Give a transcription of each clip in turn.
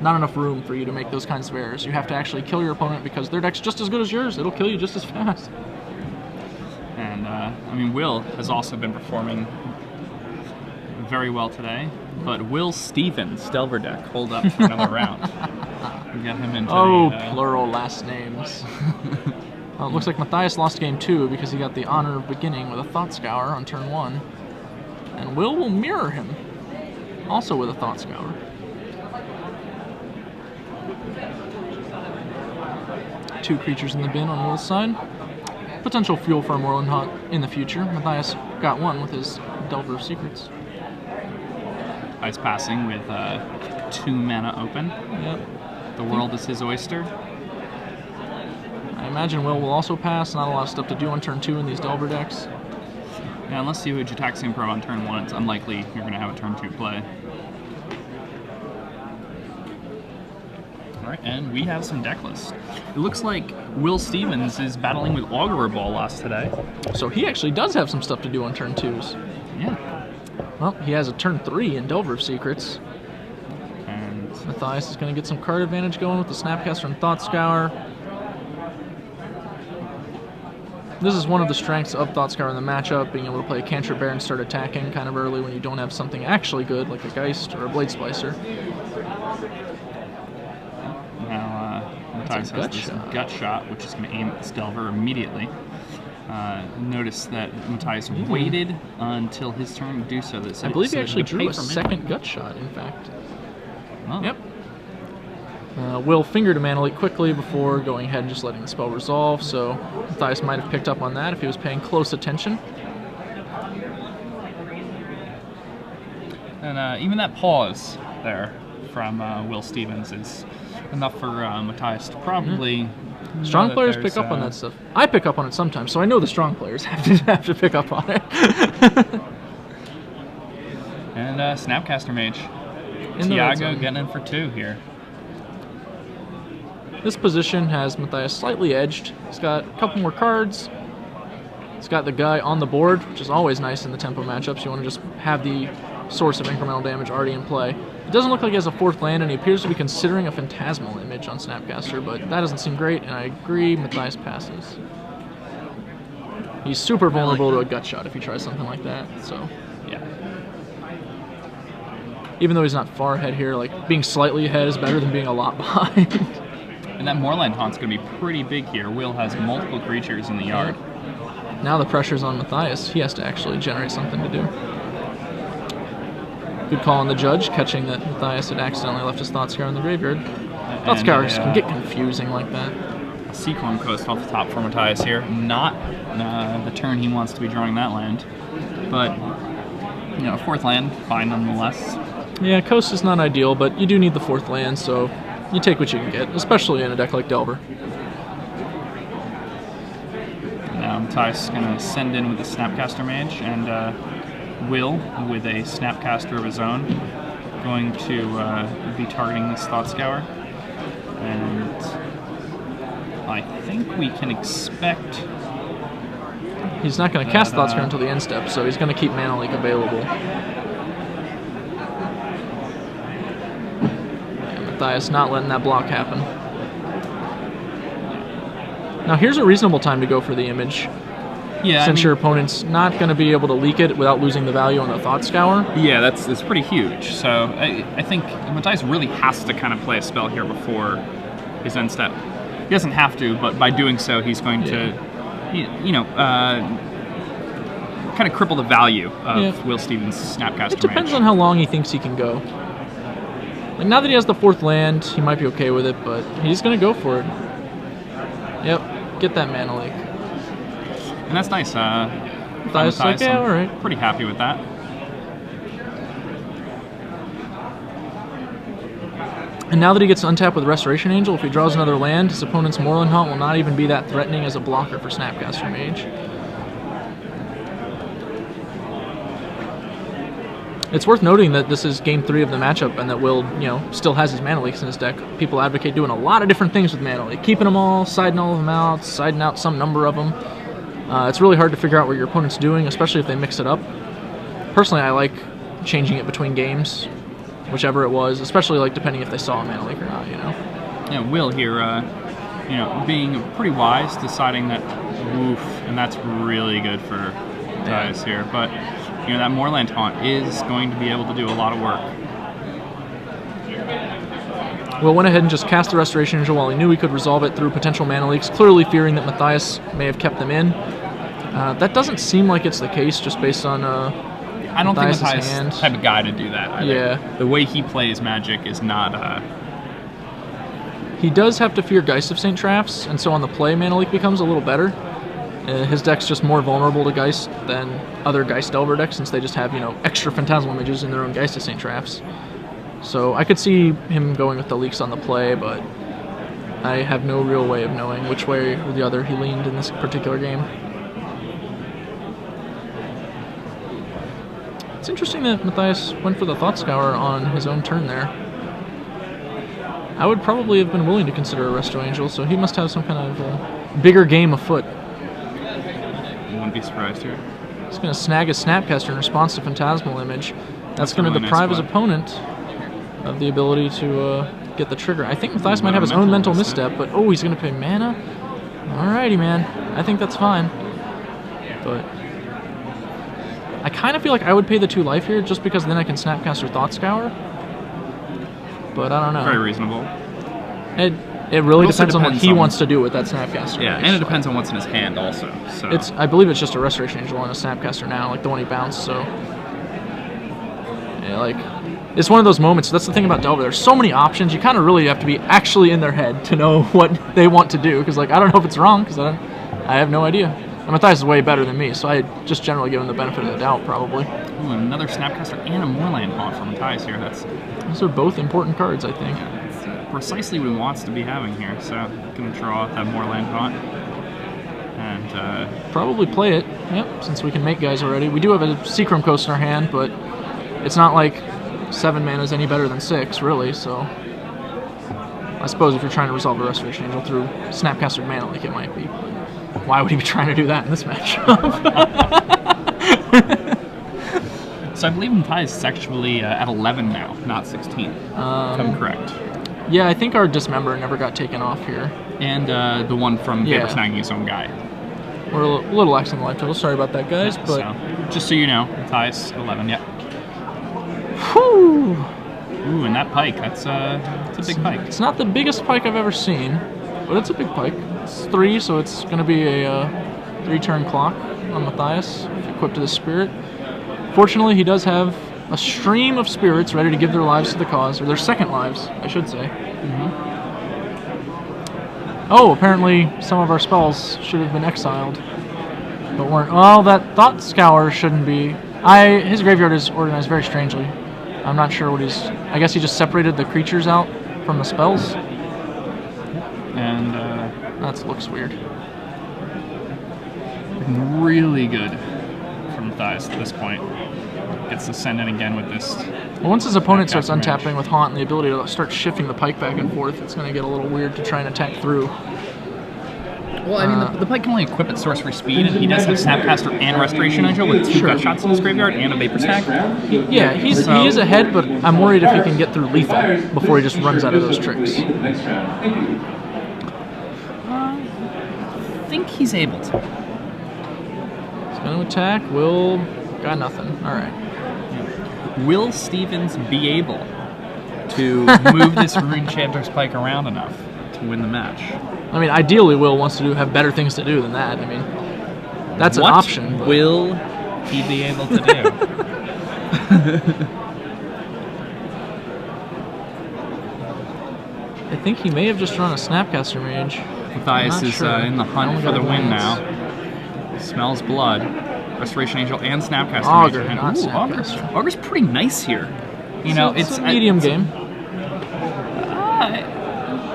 not enough room for you to make those kinds of errors. You have to actually kill your opponent because their deck's just as good as yours. It'll kill you just as fast. And, I mean, Will has also been performing very well today, but Will Stevens' Delver deck hold up for another round. We get him into plural last names. Well, it looks like Matthias lost game 2 because he got the honor of beginning with a Thought Scour on turn 1. And will mirror him, also with a Thought Scour. Two creatures in the bin on Will's side. Potential fuel for a Moreland Hunt in the future. Matthias got one with his Delver of Secrets. Ice passing with 2 mana open. Yep. The world is his oyster. I imagine Will also pass. Not a lot of stuff to do on turn 2 in these Delver decks. Yeah, unless you would Jataxian Pro on turn 1, it's unlikely you're going to have a turn 2 play. Alright, and we have some deck lists. It looks like Will Stevens is battling with Augurer Bolas today. So he actually does have some stuff to do on turn 2s. Yeah. Well, he has a turn 3 in Delver of Secrets. And Matthias is going to get some card advantage going with the Snapcaster and Thought Scour. This is one of the strengths of Thought Scour in the matchup, being able to play a Cantrip Bear and start attacking kind of early when you don't have something actually good, like a Geist or a Blade Splicer. now Matthias has this gut shot, which is going to aim at this Delver immediately. Notice that Matthias waited until his turn to do so. I believe he actually drew a second gut shot, in fact. Oh. Yep. Will fingered a Mana Leak quickly before going ahead and just letting the spell resolve, so Matthias might have picked up on that if he was paying close attention. And even that pause there from Will Stevens is enough for Matthias to probably... Strong players pick up on that stuff. I pick up on it sometimes, so I know the strong players have to pick up on it. And Snapcaster Mage. Tiago getting in for 2 here. This position has Matthias slightly edged. He's got a couple more cards. He's got the guy on the board, which is always nice in the tempo matchups. You want to just have the source of incremental damage already in play. It doesn't look like he has a 4th land, and he appears to be considering a Phantasmal Image on Snapcaster, but that doesn't seem great, and I agree, Matthias passes. He's super vulnerable to a gut shot if he tries something like that, so... Yeah. Even though he's not far ahead here, like, being slightly ahead is better than being a lot behind. And that Moorland Haunt's going to be pretty big here. Will has multiple creatures in the yard. Now the pressure's on Matthias. He has to actually generate something to do. Good call on the judge, catching that Matthias had accidentally left his Thought Scour in the graveyard. Thought Scours can get confusing like that. A Seacorn Coast off the top for Matthias here. Not the turn he wants to be drawing that land. But, you know, 4th land, fine nonetheless. Yeah, Coast is not ideal, but you do need the 4th land, so you take what you can get, especially in a deck like Delver. Now Matthias is going to send in with the Snapcaster Mage, and Will, with a Snapcaster of his own, going to be targeting this Thought Scour. And I think we can expect... He's not going to cast Thought Scour until the end step, so he's going to keep Mana Leak available. And Matthias not letting that block happen. Now here's a reasonable time to go for the image. Yeah, since your opponent's not going to be able to leak it without losing the value on the Thought Scour. Yeah, that's pretty huge. So I think Matthias really has to kind of play a spell here before his end step. He doesn't have to, but by doing so, he's going to, kind of cripple the value of Will Stevens' Snapcaster It depends Mage. on how long he thinks he can go. Like now that he has the 4th land, he might be okay with it, but he's going to go for it. Yep, get that Mana Leak. And that's nice. Matthias like, yeah, all right. Pretty happy with that. And now that he gets untapped with Restoration Angel, if he draws another land, his opponent's Moorland Haunt will not even be that threatening as a blocker for Snapcaster Mage. It's worth noting that this is game 3 of the matchup, and that Will, still has his Mana Leaks in his deck. People advocate doing a lot of different things with Mana Leak, keeping them all, siding all of them out, siding out some number of them. It's really hard to figure out what your opponent's doing, especially if they mix it up. Personally, I like changing it between games. whichever it was, especially like depending if they saw a mana leak or not, you know. Yeah, Will here, you know, being pretty wise, deciding that woof, and that's really good for Matthias here. But you know, that Moorland Haunt is going to be able to do a lot of work. Will went ahead and just cast the Restoration Angel while he knew he could resolve it through potential mana leaks, clearly fearing that Matthias may have kept them in. That doesn't seem like it's the case, just based on I don't think Matthias is the type of guy to do that either. Yeah. The way he plays Magic is not... He does have to fear Geist of St. Traps, and so on the play, mana leak becomes a little better. His deck's just more vulnerable to Geist than other Geist Delver decks, since they just have, you know, extra Phantasmal images in their own Geist of St. Traps. So I could see him going with the leaks on the play, but I have no real way of knowing which way or the other he leaned in this particular game. It's interesting that Matthias went for the Thought Scour on his own turn there. I would probably have been willing to consider a Resto Angel, so he must have some kind of bigger game afoot. You wouldn't be surprised here. He's going to snag a Snapcaster in response to Phantasmal Image. That's going to really deprive nice his opponent of the ability to get the trigger. I think Matthias might have his own mental misstep, but oh, he's going to pay mana? Alrighty, man. I think that's fine. But I kind of feel like I would pay the 2 life here, just because then I can Snapcaster Thought Scour. But I don't know. Very reasonable. It really depends on what he wants to do with that Snapcaster. Yeah, and it depends on what's in his hand also. So I believe it's just a Restoration Angel and a Snapcaster now, like the one he bounced, so... Yeah, like... It's one of those moments, that's the thing about Delver, there's so many options, you kind of really have to be actually in their head to know what they want to do, because like, I don't know if it's wrong, because I have no idea. And Matthias is way better than me, so I just generally give him the benefit of the doubt, probably. Ooh, another Snapcaster and a Moorland Haunt for Matthias here. Those are both important cards, I think. Yeah, it's precisely what he wants to be having here. So going to draw that Moorland Haunt. And probably play it, yep, since we can make guys already. We do have a Seachrome Coast in our hand, but it's not like 7 mana is any better than 6, really, so... I suppose if you're trying to resolve a Restoration Angel through Snapcaster mana leak, it might be. Why would he be trying to do that in this matchup? So I believe Matthias is actually at 11 now, not 16. If I'm correct. Yeah, I think our Dismember never got taken off here. And the one from Paper Snagging his own guy. We're a little lax on the life total. Sorry about that, guys. But so, just so you know, Matthias 11. Yep. Whew. Ooh, and that pike. That's a big pike. It's not the biggest pike I've ever seen, but it's a big pike. It's 3, so it's going to be a 3-turn clock on Matthias, equipped to the Spirit. Fortunately, he does have a stream of spirits ready to give their lives to the cause, or their second lives, I should say. Oh, apparently some of our spells should have been exiled, but weren't. Well, that Thought Scour shouldn't be. His graveyard is organized very strangely. I'm not sure what he's... I guess he just separated the creatures out from the spells. And that looks weird. Really good from Matthias at this point. Gets to send in again with this. Well, once his opponent starts untapping with Haunt and the ability to start shifting the pike back and forth, it's going to get a little weird to try and attack through. Well, I mean, the pike can only equip at sorcery speed, and he does have Snapcaster and Restoration Angel with 2 gut shots in his graveyard and a Vapor Stack. Yeah, he is ahead, but I'm worried if he can get through lethal before he just runs out of those tricks. I think he's able to. He's going to attack. Will got nothing. All right. Will Stevens be able to move this Rune Chanter's pike around enough to win the match? I mean, ideally, Will wants to have better things to do than that. I mean, that's an option. What will he be able to do? I think he may have just run a Snapcaster Mage. Matthias is in the hunt for the win now. Smells blood. Restoration Angel and Snapcaster. Augur, not Snapcaster. Augur's pretty nice here. You know, it's a medium game.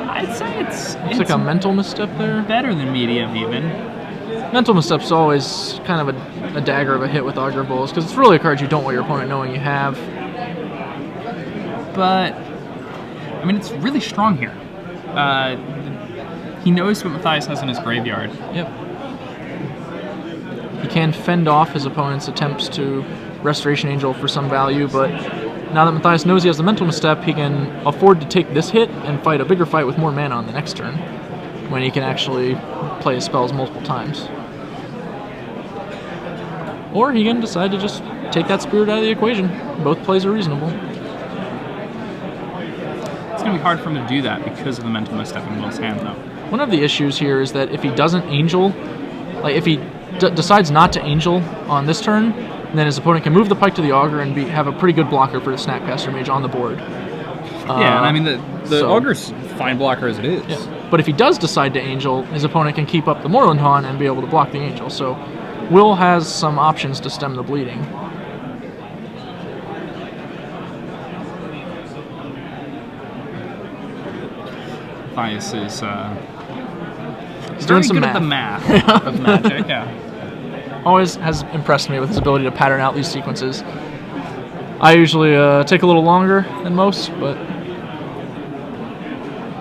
I'd say it's like a mental misstep there. Better than medium, even. Mental misstep's always kind of a dagger of a hit with Augur Bowls, because it's really a card you don't want your opponent knowing you have. But I mean, it's really strong here. He knows what Matthias has in his graveyard. Yep. He can fend off his opponent's attempts to Restoration Angel for some value, but now that Matthias knows he has the mental misstep, he can afford to take this hit and fight a bigger fight with more mana on the next turn, when he can actually play his spells multiple times. Or he can decide to just take that spirit out of the equation. Both plays are reasonable. It's going to be hard for him to do that because of the mental misstep in Will's hand, though. One of the issues here is that if he doesn't Angel, like if he decides not to Angel on this turn, then his opponent can move the Pike to the Augur and have a pretty good blocker for the Snapcaster Mage on the board. Yeah, and I mean, the Augur's fine blocker as it is. Yeah. But if he does decide to Angel, his opponent can keep up the Moorland Haunt and be able to block the Angel. So Will has some options to stem the bleeding. Matthias is He's doing some good at math. the math of Magic, yeah. Always has impressed me with his ability to pattern out these sequences. I usually take a little longer than most, but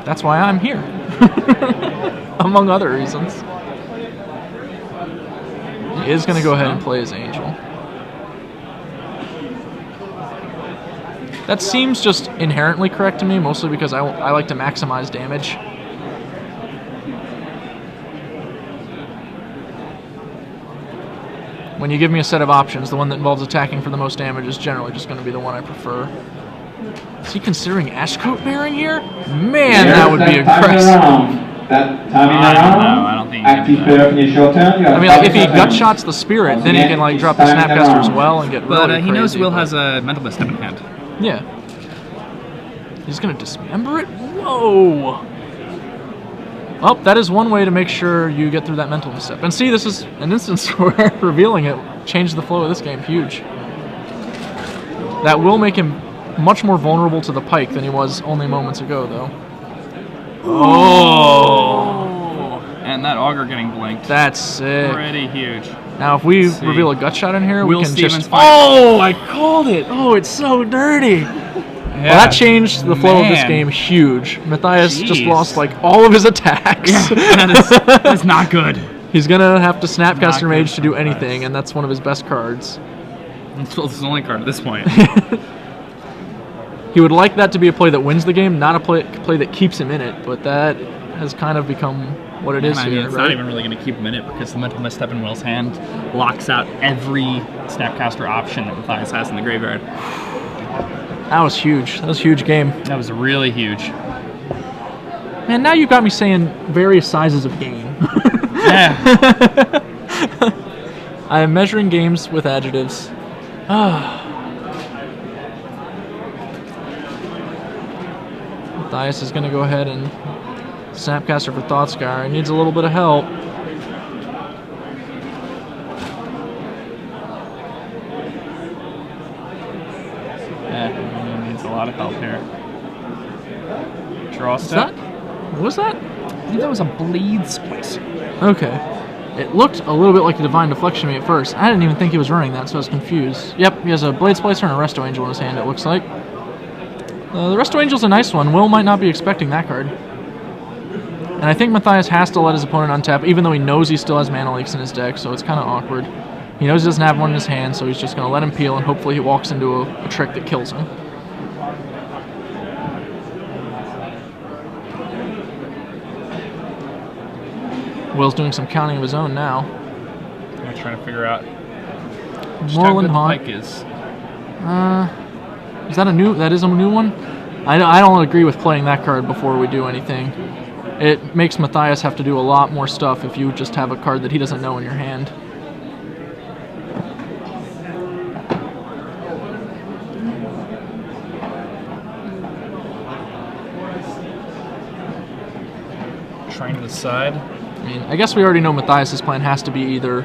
that's why I'm here, among other reasons. He is going to go ahead and play his Angel. That seems just inherently correct to me, mostly because I like to maximize damage. When you give me a set of options, the one that involves attacking for the most damage is generally just going to be the one I prefer. Is he considering Ashcoat Bearing here? Man, that would be aggressive. I don't think he can do that. I mean, like, if he gut shots the spirit, then he can like drop the Snapcaster as well and get really But he knows crazy, Will has a mental misstep in hand. Yeah. He's gonna dismember it? Whoa! Well, that is one way to make sure you get through that mental misstep. And see, this is an instance where revealing it changed the flow of this game huge. That will make him much more vulnerable to the Pike than he was only moments ago, though. Oh! And that Augur getting blinked. That's sick. Pretty huge. Now, if we reveal a gut shot in here, Will we can Stevens just... fight. Oh, I called it! Oh, it's so dirty! Yeah. Well, that changed the flow of this game huge. Matthias just lost, like, all of his attacks. Yeah, that's not good. He's gonna have to Snapcaster Mage to do Matthias. anything, and that's one of his best cards. It's his only card at this point. He would like that to be a play that wins the game, not a play that keeps him in it, but that has kind of become what it is I mean, here, it's right? not even really going to keep him in it because the mental misstep in Will's hand locks out every Snapcaster option that Matthias has in the graveyard. That was huge. That was a huge game. That was really huge. Man, now you got me saying various sizes of game. Yeah. I am measuring games with adjectives. Matthias is going to go ahead and Snapcaster for Thoughtscour. He needs a little bit of help. Yeah, he needs a lot of help here. Draw Is step. that? What was that? I think that was a Blade Splice. Okay. It looked a little bit like a Divine Deflection to me at first. I didn't even think he was running that, so I was confused. Yep, he has a Blade Splicer and a Resto Angel in his hand, it looks like. The Resto Angel's a nice one. Will might not be expecting that card. And I think Matthias has to let his opponent untap, even though he knows he still has mana leaks in his deck, so it's kind of awkward. He knows he doesn't have one in his hand, so he's just going to let him peel, and hopefully he walks into a trick that kills him. Will's doing some counting of his own now. I'm trying to figure out just Moorland how Haunt. good the Pike is. Is that a new? That is a new one. I don't agree with playing that card before we do anything. It makes Matthias have to do a lot more stuff if you just have a card that he doesn't know in your hand. Trying to decide. I mean, I guess we already know Matthias' plan has to be either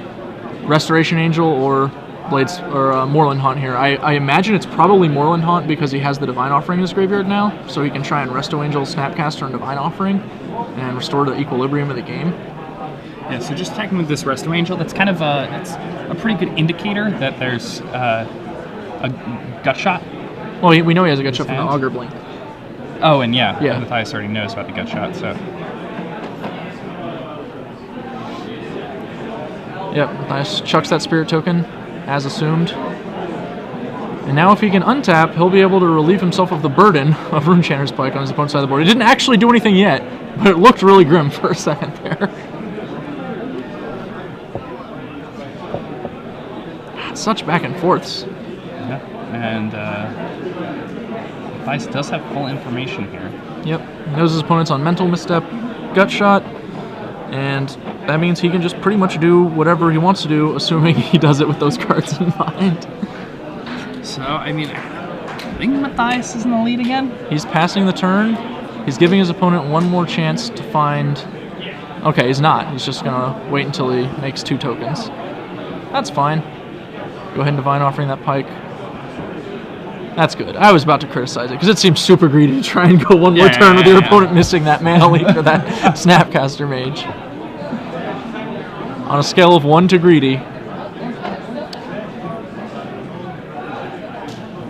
Restoration Angel or Blades or Moorland Haunt here. I imagine it's probably Moorland Haunt because he has the Divine Offering in his graveyard now, so he can try and Resto Angel, Snapcaster, and Divine Offering, and restore the equilibrium of the game. Yeah, so just attacking with this Resto Angel, that's kind of it's a pretty good indicator that there's a gut shot. Well, we know he has a gut shot from the Augur Blink. Oh, and yeah, Yeah. Matthias already knows about the gut shot, so. Yep, Matthias chucks that Spirit Token, as assumed. And now if he can untap, he'll be able to relieve himself of the burden of Runechanter's Pike on his opponent's side of the board. He didn't actually do anything yet, but it looked really grim for a second there. Such back and forths. Yeah, and Matthias does have full information here. Yep, he knows his opponent's on mental misstep, gut shot, and that means he can just pretty much do whatever he wants to do, assuming he does it with those cards in mind. So, I mean, I think Matthias is in the lead again. He's passing the turn. He's giving his opponent one more chance to find... Okay, he's not. He's just going to wait until he makes 2 tokens. That's fine. Go ahead and Divine Offering that Pike. That's good. I was about to criticize it, because it seems super greedy to try and go one more turn with your opponent missing that Mana Leak or that Snapcaster Mage. On a scale of 1 to greedy.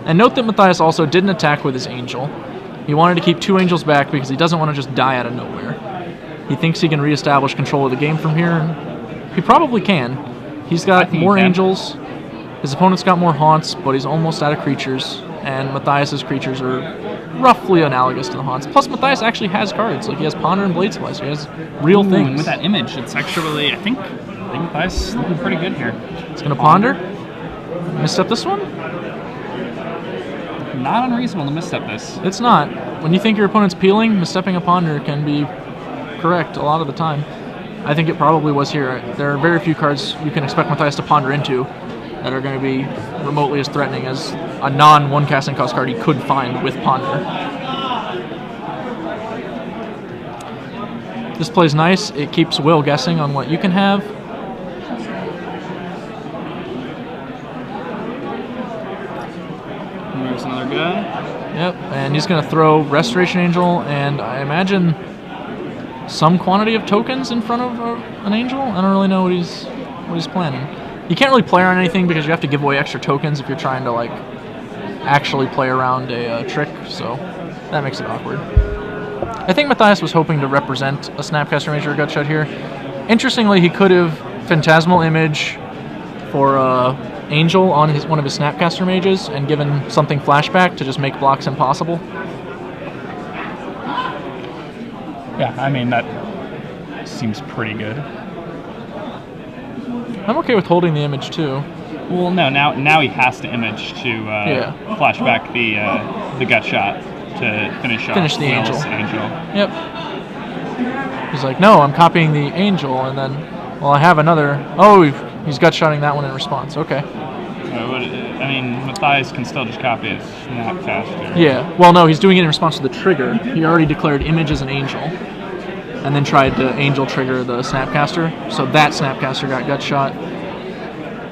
And note that Matthias also didn't attack with his Angel. He wanted to keep 2 Angels back because he doesn't want to just die out of nowhere. He thinks he can reestablish control of the game from here, and he probably can. He's got more Angels, his opponent's got more Haunts, but he's almost out of creatures, and Matthias's creatures are roughly analogous to the Haunts. Plus, Matthias actually has cards. Like, he has Ponder and Blade Splicer. He has real things. And with that image, it's actually, I think Matthias is looking pretty good here. He's going to Ponder. Misstep this one? Not unreasonable to misstep this. It's not. When you think your opponent's peeling, misstepping a Ponder can be correct a lot of the time. I think it probably was here. There are very few cards you can expect Matthias to Ponder into that are going to be remotely as threatening as a non-1 casting cost card he could find with Ponder. This plays nice. It keeps Will guessing on what you can have. There's another guy. Yep, and he's going to throw Restoration Angel and I imagine some quantity of tokens in front of an Angel. I don't really know what he's planning. You can't really play around anything because you have to give away extra tokens if you're trying to like actually play around a trick, so that makes it awkward. I think Matthias was hoping to represent a Snapcaster Mage or a Gut Shot here. Interestingly, he could have Phantasmal Image for Angel on one of his Snapcaster Mages and given something flashback to just make blocks impossible. Yeah, I mean, that seems pretty good. I'm okay with holding the image too. Well, no, now he has to image to flashback the Gut Shot to finish the Will's Angel. Yep. He's like, no, I'm copying the Angel, and then, well, I have another. Oh, he's gut-shotting that one in response. Okay. I mean, Matthias can still just copy his Snapcaster. Yeah. Well, no, he's doing it in response to the trigger. He already declared image as an Angel, and then tried to Angel trigger the Snapcaster. So that Snapcaster got gut-shot.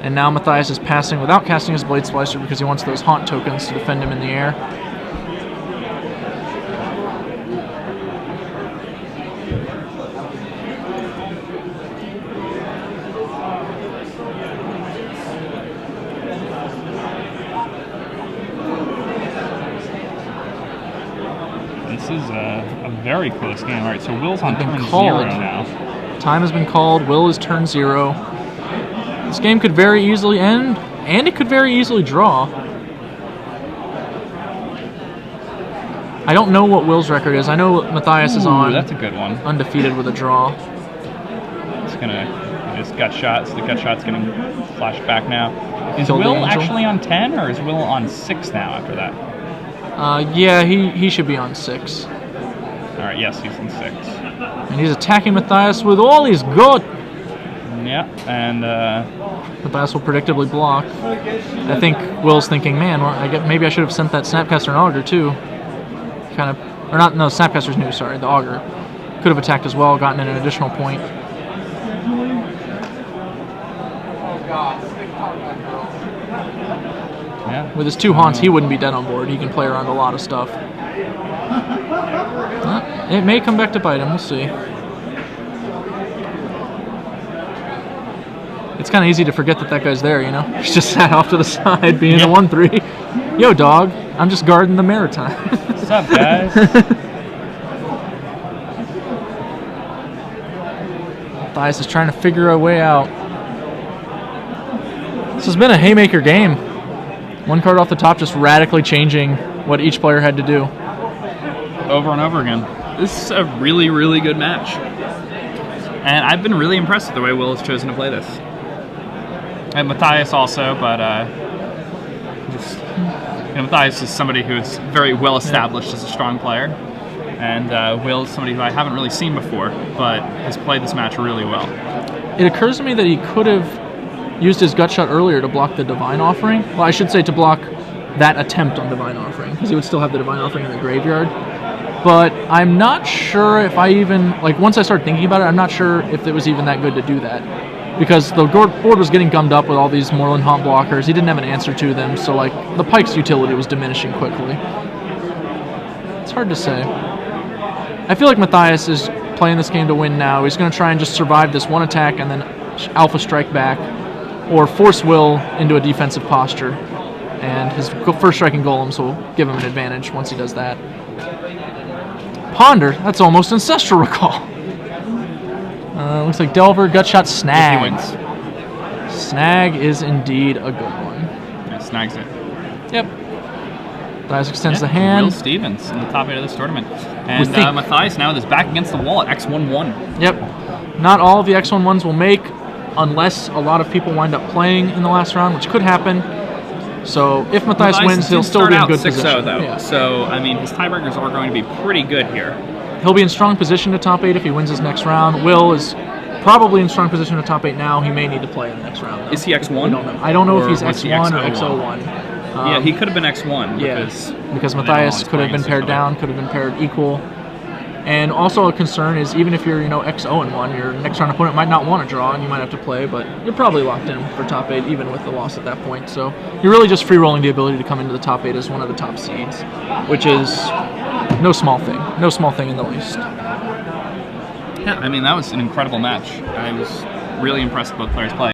And now Matthias is passing without casting his Blade Splicer because he wants those Haunt tokens to defend him in the air. This is a very close game. All right, so Will's on turn 0 now. Time has been called. Will is turn 0. This game could very easily end, and it could very easily draw. I don't know what Will's record is. I know Matthias is on. That's a good one. Undefeated with a draw. It's gonna just gut shot, so the gut shot's gonna flash back now. Is Kill the Will Angel. actually on 10, or is Will on 6 now after that? Yeah, he should be on 6. All right, yes, he's on 6. And he's attacking Matthias with all he's got. Yeah, and Matthias will predictably block. I think Will's thinking, man, well, maybe I should have sent that Snapcaster and Augur too. Kind of, or not, no, Snapcaster's new, sorry, the Augur. Could have attacked as well, gotten an additional point. yeah. With his 2 Haunts, he wouldn't be dead on board. He can play around a lot of stuff. It may come back to bite him, we'll see. It's kind of easy to forget that guy's there, you know? He's just sat off to the side, being a 1-3. Yo, dog, I'm just guarding the Maritime. What's up, guys? Matthias is trying to figure a way out. This has been a haymaker game. One card off the top, just radically changing what each player had to do. Over and over again. This is a really, really good match. And I've been really impressed with the way Will has chosen to play this. And Matthias also, but Matthias is somebody who is very well established as a strong player. And Will is somebody who I haven't really seen before, but has played this match really well. It occurs to me that he could have used his gut shot earlier to block the Divine Offering. Well, I should say to block that attempt on Divine Offering, because he would still have the Divine Offering in the graveyard. But I'm not sure if I even, once I started thinking about it, I'm not sure if it was even that good to do that. Because the board was getting gummed up with all these Moreland Haunt blockers. He didn't have an answer to them, so, the Pike's utility was diminishing quickly. It's hard to say. I feel like Matthias is playing this game to win now. He's going to try and just survive this one attack and then Alpha Strike back, or force Will into a defensive posture. And his first striking golems will give him an advantage once he does that. Ponder, that's almost Ancestral Recall. Looks like Delver, Gutshot, Snag. He wins. Snag is indeed a good one. Yeah, snags it. Yep. Matthias extends the hand. Will Stevens in the top 8 of this tournament. And Matthias now with his back against the wall at X11. Yep. Not all of the X11s will make, unless a lot of people wind up playing in the last round, which could happen. So if Matthias wins, he'll still be in good position. 6-0 though. Yeah. So, I mean, his tiebreakers are going to be pretty good here. He'll be in strong position to top 8 if he wins his next round. Will is probably in strong position to top 8 now. He may need to play in the next round, though. Is he X1? I don't know. I don't know if he's was he X1 or X01. Yeah, he could have been X1. Because Matthias could have been paired down, could have been paired equal. And also a concern is even if you're, X0-1, your next round opponent might not want to draw and you might have to play, but you're probably locked in for top 8 even with the loss at that point. So you're really just free rolling the ability to come into the top 8 as one of the top seeds, which is no small thing. No small thing in the least. Yeah, I mean, that was an incredible match. I was really impressed with both players' play.